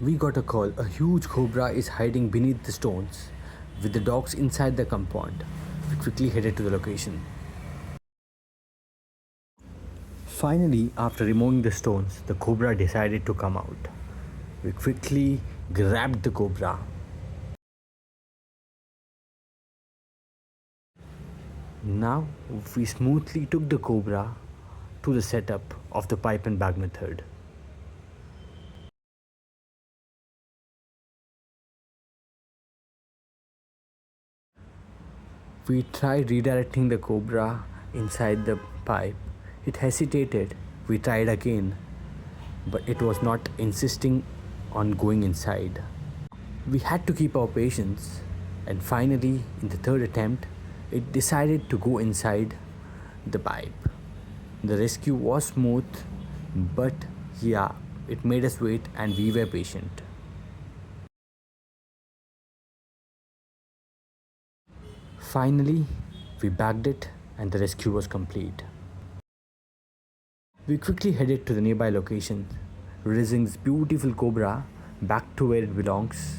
We got a call. A huge cobra is hiding beneath the stones with the dogs inside the compound. We quickly headed to the location. Finally, after removing the stones, the cobra decided to come out. We quickly grabbed the cobra. Now, we smoothly took the cobra to the setup of the pipe and bag method. We tried redirecting the cobra inside the pipe. It hesitated. We tried again, but it was not insisting on going inside. We had to keep our patience, and finally, in the third attempt, it decided to go inside the pipe. The rescue was smooth, but yeah, it made us wait and we were patient. Finally, we bagged it and the rescue was complete. We quickly headed to the nearby location, releasing this beautiful cobra back to where it belongs